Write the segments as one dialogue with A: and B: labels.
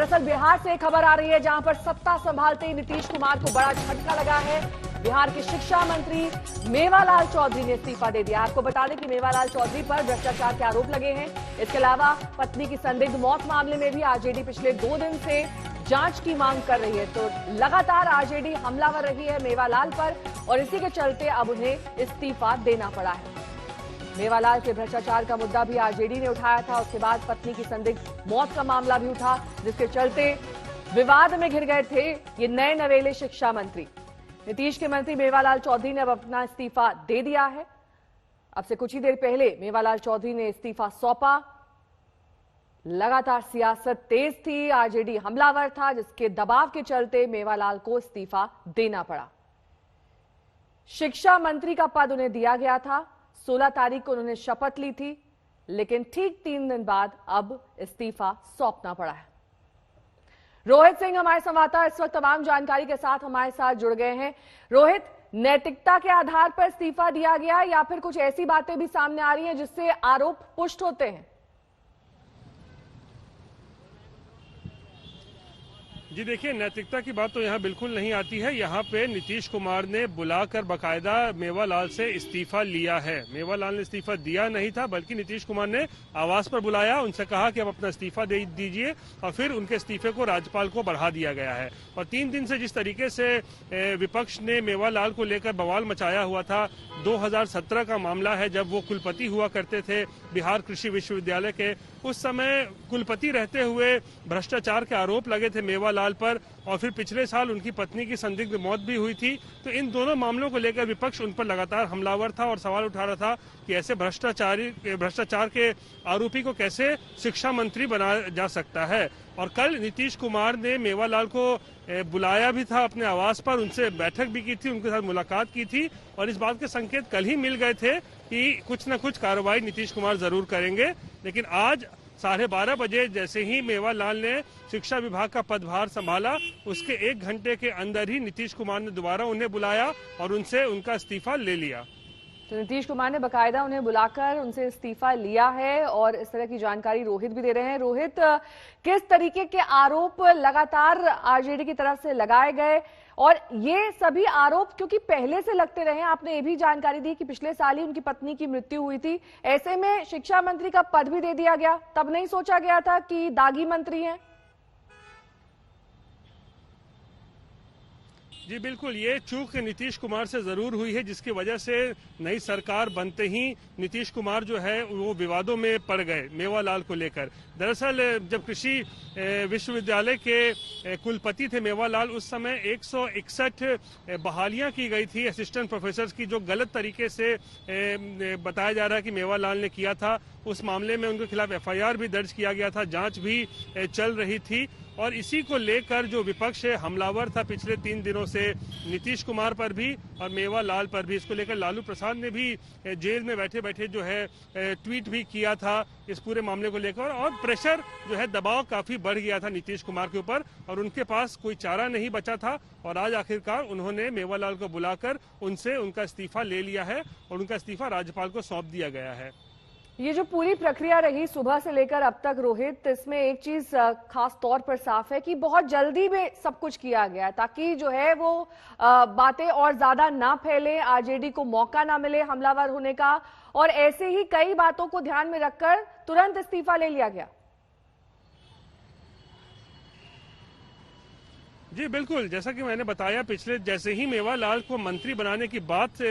A: दरअसल बिहार से खबर आ रही है जहां पर सत्ता संभालते ही नीतीश कुमार को बड़ा झटका लगा है। बिहार के शिक्षा मंत्री मेवालाल चौधरी ने इस्तीफा दे दिया। आपको बता दें कि मेवालाल चौधरी पर भ्रष्टाचार के आरोप लगे हैं। इसके अलावा पत्नी की संदिग्ध मौत मामले में भी आरजेडी पिछले 2 दिन से जांच की मांग कर रही है। तो लगातार आरजेडी हमलावर रही है मेवालाल पर और इसी के चलते अब उन्हें इस्तीफा देना पड़ा है। मेवालाल के भ्रष्टाचार का मुद्दा भी आरजेडी ने उठाया था। उसके बाद पत्नी की संदिग्ध मौत का मामला भी उठा, जिसके चलते विवाद में घिर गए थे ये नए नवेले शिक्षा मंत्री। नीतीश के मंत्री मेवालाल चौधरी ने अब अपना इस्तीफा दे दिया है। अब से कुछ ही देर पहले मेवालाल चौधरी ने इस्तीफा सौंपा। लगातार सियासत तेज थी, आरजेडी हमलावर था, जिसके दबाव के चलते मेवालाल को इस्तीफा देना पड़ा। शिक्षा मंत्री का पद उन्हें दिया गया था। 16 तारीख को उन्होंने शपथ ली थी, लेकिन ठीक 3 दिन बाद अब इस्तीफा सौंपना पड़ा है। रोहित सिंह हमारे संवाददाता इस वक्त तमाम जानकारी के साथ हमारे साथ जुड़ गए हैं। रोहित, नैतिकता के आधार पर इस्तीफा दिया गया या फिर कुछ ऐसी बातें भी सामने आ रही हैं जिससे आरोप पुष्ट होते हैं?
B: जी देखिए, नैतिकता की बात तो यहाँ बिल्कुल नहीं आती है। यहाँ पे नीतीश कुमार ने बुलाकर बकायदा मेवालाल से इस्तीफा लिया है। मेवालाल ने इस्तीफा दिया नहीं था, बल्कि नीतीश कुमार ने आवास पर बुलाया, उनसे कहा कि अब अपना इस्तीफा दे दीजिए और फिर उनके इस्तीफे को राज्यपाल को बढ़ा दिया गया है। और 3 दिन से जिस तरीके से विपक्ष ने मेवालाल को लेकर बवाल मचाया हुआ था, 2017 का मामला है जब वो कुलपति हुआ करते थे बिहार कृषि विश्वविद्यालय के। उस समय कुलपति रहते हुए भ्रष्टाचार के आरोप लगे थे मेवालाल पर और फिर पिछले साल उनकी पत्नी की संदिग्ध मौत भी हुई थी। तो इन दोनों मामलों को लेकर विपक्ष उन पर लगातार हमलावर था और सवाल उठा रहा था कि ऐसे भ्रष्टाचार के आरोपी को कैसे शिक्षा मंत्री बनाया जा सकता है। और कल नीतीश कुमार ने मेवालाल को बुलाया भी था अपने आवास पर, उनसे बैठक भी की थी, उनके साथ मुलाकात की थी और इस बात के संकेत कल ही मिल गए थे कि कुछ न कुछ कार्रवाई नीतीश कुमार जरूर करेंगे। लेकिन आज 12:30 बजे जैसे ही मेवालाल ने शिक्षा विभाग का पदभार संभाला, उसके 1 घंटे के अंदर ही नीतीश कुमार ने दोबारा उन्हें बुलाया और उनसे उनका इस्तीफा ले लिया।
A: तो नीतीश कुमार ने बकायदा उन्हें बुलाकर उनसे इस्तीफा लिया है और इस तरह की जानकारी रोहित भी दे रहे हैं। रोहित, किस तरीके के आरोप लगातार आरजेडी की तरफ से लगाए गए और ये सभी आरोप क्योंकि पहले से लगते रहे, आपने ये भी जानकारी दी कि पिछले साल ही उनकी पत्नी की मृत्यु हुई थी, ऐसे में शिक्षा मंत्री का पद भी दे दिया गया, तब नहीं सोचा गया था कि दागी मंत्री हैं?
B: जी बिल्कुल, ये चूक नीतीश कुमार से जरूर हुई है, जिसकी वजह से नई सरकार बनते ही नीतीश कुमार जो है वो विवादों में पड़ गए मेवालाल को लेकर। दरअसल जब कृषि विश्वविद्यालय के कुलपति थे मेवालाल, उस समय 161 बहालियां की गई थी असिस्टेंट प्रोफेसर की, जो गलत तरीके से बताया जा रहा है कि मेवालाल ने किया था। उस मामले में उनके खिलाफ एफआईआर भी दर्ज किया गया था, जांच भी चल रही थी और इसी को लेकर जो विपक्ष है हमलावर था पिछले 3 दिनों से नीतीश कुमार पर भी और मेवालाल पर भी। इसको लेकर लालू प्रसाद ने भी जेल में बैठे बैठे जो है ट्वीट भी किया था इस पूरे मामले को लेकर और प्रेशर जो है, दबाव काफी बढ़ गया था नीतीश कुमार के ऊपर और उनके पास कोई चारा नहीं बचा था और आज आखिरकार उन्होंने मेवालाल को बुलाकर उनसे उनका इस्तीफा ले लिया है और उनका इस्तीफा राज्यपाल को सौंप दिया गया है।
A: ये जो पूरी प्रक्रिया रही सुबह से लेकर अब तक रोहित, इसमें एक चीज खास तौर पर साफ है कि बहुत जल्दी में सब कुछ किया गया है ताकि जो है वो बातें और ज्यादा ना फैले, आरजेडी को मौका ना मिले हमलावर होने का और ऐसे ही कई बातों को ध्यान में रखकर तुरंत इस्तीफा ले लिया गया।
B: जी बिल्कुल, जैसा कि मैंने बताया, पिछले जैसे ही मेवालाल को मंत्री बनाने की बात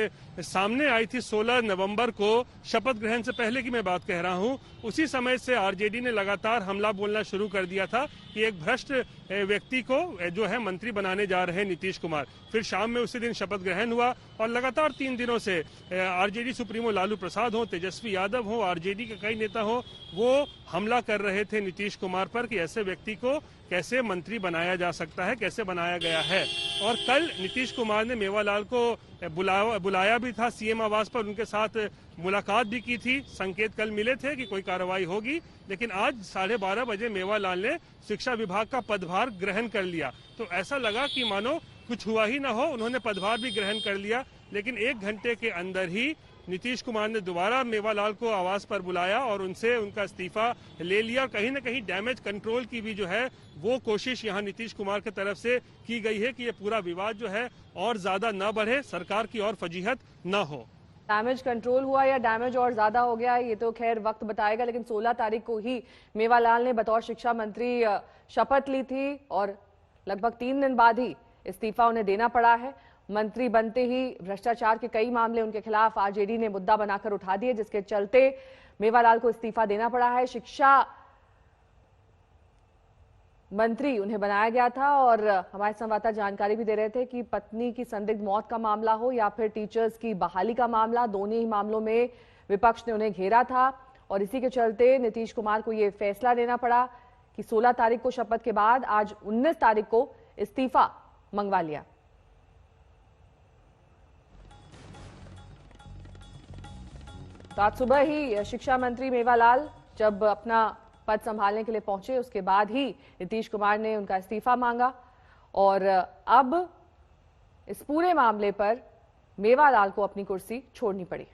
B: सामने आई थी 16 नवंबर को, शपथ ग्रहण से पहले की मैं बात कह रहा हूं, उसी समय से आरजेडी ने लगातार हमला बोलना शुरू कर दिया था कि एक भ्रष्ट व्यक्ति को जो है मंत्री बनाने जा रहे हैं नीतीश कुमार। फिर शाम में उसी दिन शपथ ग्रहण हुआ और लगातार 3 दिनों से आरजेडी सुप्रीमो लालू प्रसाद हो, तेजस्वी यादव हो, आरजेडी के कई नेता हो, वो हमला कर रहे थे नीतीश कुमार पर कि ऐसे व्यक्ति को कैसे मंत्री बनाया जा सकता है, कैसे बनाया गया है। और कल नीतीश कुमार ने मेवालाल को बुलाया भी था सीएम आवास पर, उनके साथ मुलाकात भी की थी, संकेत कल मिले थे कि कोई कार्रवाई होगी, लेकिन आज 12:30 बजे मेवालाल ने शिक्षा विभाग का पदभार ग्रहण कर लिया। तो ऐसा लगा कि मानो कुछ हुआ ही ना हो, उन्होंने पदभार भी ग्रहण कर लिया, लेकिन 1 घंटे के अंदर ही नीतीश कुमार ने दोबारा मेवालाल को आवास पर बुलाया और उनसे उनका इस्तीफा ले लिया। कहीं न कहीं डैमेज कंट्रोल की भी जो है वो कोशिश यहाँ नीतीश कुमार की तरफ से की गई है कि ये पूरा विवाद जो है और ज्यादा न बढ़े, सरकार की और फजीहत न हो।
A: डैमेज कंट्रोल हुआ या डैमेज और ज्यादा हो गया ये तो खैर वक्त बताएगा, लेकिन 16 तारीख को ही मेवालाल ने बतौर शिक्षा मंत्री शपथ ली थी और लगभग 3 दिन बाद ही इस्तीफा उन्हें देना पड़ा है। मंत्री बनते ही भ्रष्टाचार के कई मामले उनके खिलाफ आरजेडी ने मुद्दा बनाकर उठा दिए, जिसके चलते मेवालाल को इस्तीफा देना पड़ा है। शिक्षा मंत्री उन्हें बनाया गया था और हमारे संवाददाता जानकारी भी दे रहे थे कि पत्नी की संदिग्ध मौत का मामला हो या फिर टीचर्स की बहाली का मामला, दोनों ही मामलों में विपक्ष ने उन्हें घेरा था और इसी के चलते नीतीश कुमार को यह फैसला लेना पड़ा कि 16 तारीख को शपथ के बाद आज 19 तारीख को इस्तीफा मंगवा लिया। तो आज सुबह ही शिक्षा मंत्री मेवालाल जब अपना पद संभालने के लिए पहुंचे, उसके बाद ही नीतीश कुमार ने उनका इस्तीफा मांगा और अब इस पूरे मामले पर मेवालाल को अपनी कुर्सी छोड़नी पड़ी।